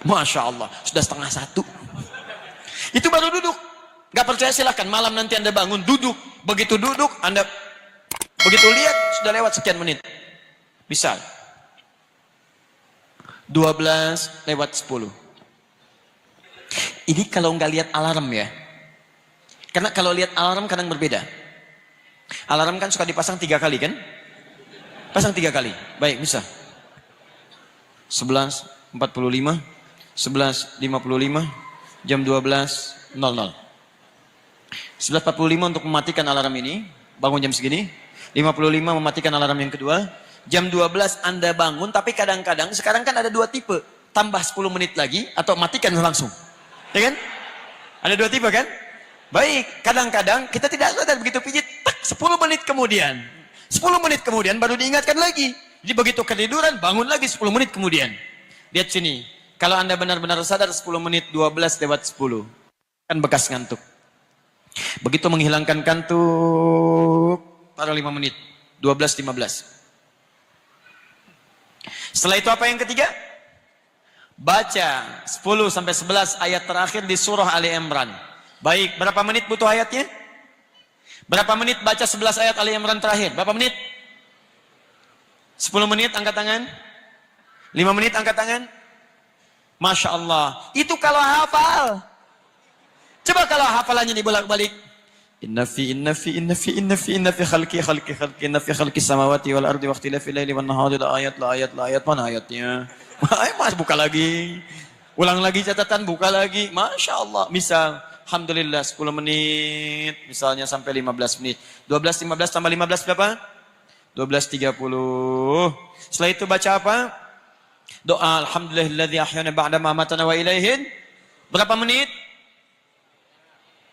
Masya Allah, sudah setengah satu. Itu baru duduk. Gak percaya silahkan, malam nanti Anda bangun, duduk. Begitu duduk, Anda begitu lihat, sudah lewat sekian menit. Misal, 12:10. Ini kalau nggak lihat alarm ya. Karena kalau lihat alarm kadang berbeda. Alarm kan suka dipasang 3 kali kan? Pasang 3 kali. Baik, bisa. 11:45, 11:55, jam 12:00. 11:45 untuk mematikan alarm ini, bangun jam segini. 55 mematikan alarm yang kedua. Jam 12 Anda bangun, tapi kadang-kadang sekarang kan ada 2 tipe. Tambah 10 menit lagi atau matikan langsung. Ya kan? Ada 2 tipe kan? Baik, kadang-kadang kita tidak sadar begitu pijit, tak, 10 menit kemudian. 10 menit kemudian baru diingatkan lagi. Jadi begitu ketiduran, bangun lagi 10 menit kemudian. Lihat sini, kalau Anda benar-benar sadar 10 menit, 12:10. Kan bekas ngantuk. Begitu menghilangkan kantuk, taruh 5 menit, 12:15. Setelah itu apa yang ketiga? Baca 10-11 ayat terakhir di surah Ali Imran. Baik, berapa menit butuh ayatnya? Berapa menit baca 11 ayat Ali Imran terakhir? Berapa menit? 10 menit angkat tangan? 5 menit angkat tangan? Masya Allah. Itu kalau hafal. Coba kalau hafalannya dibolak-balik. Inna fi khalqi samawati wal ardi wa ikhtilafil laili wan nahari la ayat. Mana ayatnya? Mas buka lagi. Ulang lagi catatan, buka lagi. Masya Allah. Misal, alhamdulillah 10 menit. Misalnya sampai 15 menit. 12:15 tambah 15 berapa? 12:30. Setelah itu baca apa? Doa alhamdulillahilladzi ahyana ba'da ma amatana wa ilaihin. Berapa menit?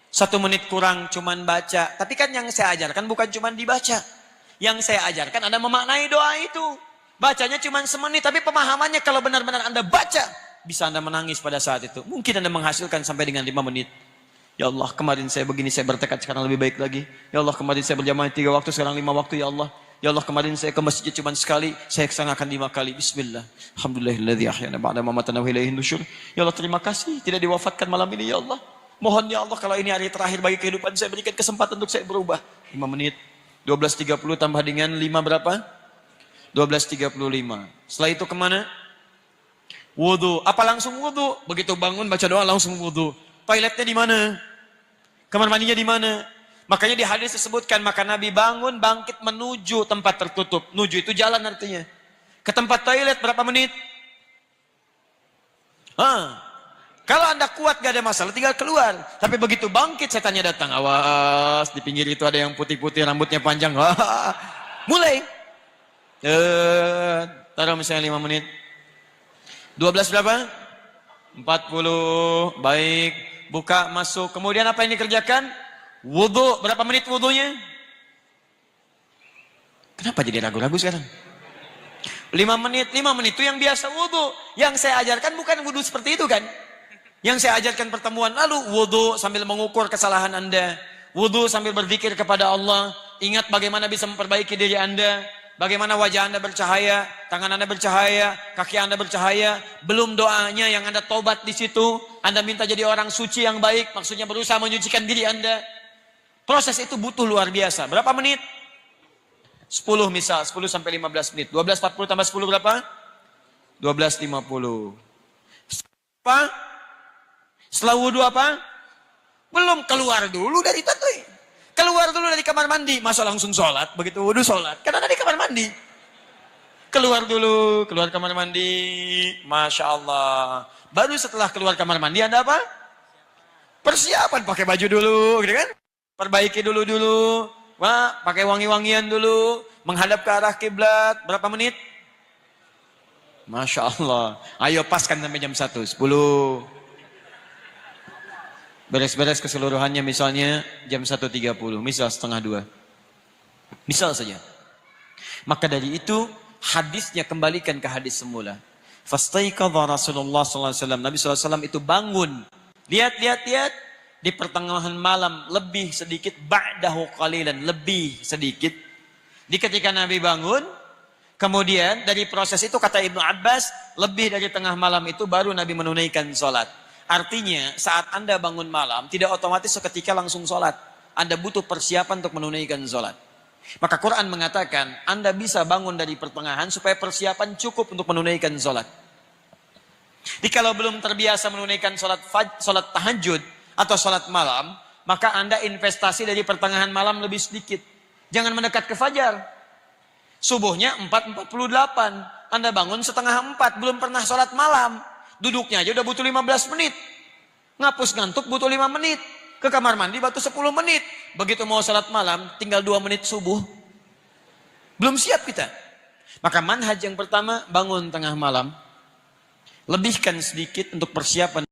1 menit kurang cuman baca. Tapi kan yang saya ajarkan bukan cuman dibaca. Yang saya ajarkan Anda memaknai doa itu. Bacanya cuman semenit, tapi pemahamannya kalau benar-benar Anda baca, bisa Anda menangis pada saat itu. Mungkin Anda menghasilkan sampai dengan 5 menit. Ya Allah, kemarin saya begini, saya bertekad sekarang lebih baik lagi. Ya Allah, kemarin saya berjamaah 3 waktu, sekarang 5 waktu, ya Allah. Ya Allah, kemarin saya ke masjid cuma sekali, saya sekarang akan 5 kali. Bismillah. Alhamdulillahilladzi ahyana ba'da ma amatana wa ilaihin nusyur. Ya Allah, terima kasih tidak diwafatkan malam ini, ya Allah. Mohon ya Allah, kalau ini hari terakhir bagi kehidupan saya, berikan kesempatan untuk saya berubah. 5 menit. 12:30 tambah dengan 5 berapa? 12:35. Setelah itu kemana? Wudu. Apa langsung wudu? Begitu bangun baca doa langsung wudu. Toiletnya di mana? Kamar mandinya di mana? Makanya di hadis disebutkan, maka Nabi bangun bangkit menuju tempat tertutup. Nuju itu jalan artinya. Ke tempat toilet berapa menit? Kalau Anda kuat gak ada masalah, tinggal keluar. Tapi begitu bangkit setannya datang. Awas, di pinggir itu ada yang putih-putih, rambutnya panjang. Mulai. Taruh misalnya 5 menit. 12 berapa? 40. Baik. Buka, masuk. Kemudian apa yang dikerjakan? Wudhu. Berapa menit wudhunya? Kenapa jadi ragu-ragu sekarang? 5 menit. 5 menit itu yang biasa wudhu. Yang saya ajarkan bukan wudhu seperti itu kan? Yang saya ajarkan pertemuan lalu, wudhu sambil mengukur kesalahan Anda. Wudhu sambil berzikir kepada Allah. Ingat bagaimana bisa memperbaiki diri Anda. Bagaimana wajah Anda bercahaya, tangan Anda bercahaya, kaki Anda bercahaya. Belum doanya yang Anda tobat di situ. Anda minta jadi orang suci yang baik. Maksudnya berusaha menyucikan diri Anda. Proses itu butuh luar biasa. Berapa menit? 10 misal, 10-15 menit. 12:40 tambah 10 berapa? 12:50. Apa? Setelah wudhu apa? Belum, keluar dulu dari tadi. Keluar dulu dari kamar mandi. Masa langsung sholat? Begitu wudhu sholat. Kan ada di kamar mandi. Keluar dulu, keluar kamar mandi. Masya Allah. Baru setelah keluar kamar mandi Anda apa? Persiapan, pakai baju dulu, gitu kan? Perbaiki dulu. Wah, pakai wangi-wangian dulu. Menghadap ke arah kiblat. Berapa menit? Masya Allah. Ayo paskan sampai jam 1. 10. Beres-beres keseluruhannya misalnya jam 1:30. Misal setengah 2. Misal saja. Maka dari itu hadisnya kembalikan ke hadis semula. Fastaiqadha Rasulullah SAW. Nabi SAW itu bangun. Lihat. Di pertengahan malam lebih sedikit. Ba'dahu qalilan. Lebih sedikit. Di ketika Nabi bangun. Kemudian dari proses itu kata Ibnu Abbas, lebih dari tengah malam itu baru Nabi menunaikan sholat. Artinya saat Anda bangun malam, tidak otomatis seketika langsung sholat. Anda butuh persiapan untuk menunaikan sholat. Maka Quran mengatakan, Anda bisa bangun dari pertengahan supaya persiapan cukup untuk menunaikan sholat. Jadi kalau belum terbiasa menunaikan sholat tahajud atau sholat malam, maka Anda investasi dari pertengahan malam lebih sedikit. Jangan mendekat ke fajar. Subuhnya 4.48, Anda bangun setengah 4, belum pernah sholat malam. Duduknya aja udah butuh 15 menit. Ngapus ngantuk butuh 5 menit. Ke kamar mandi butuh 10 menit. Begitu mau sholat malam, tinggal 2 menit subuh. Belum siap kita. Maka manhaj yang pertama, bangun tengah malam. Lebihkan sedikit untuk persiapan.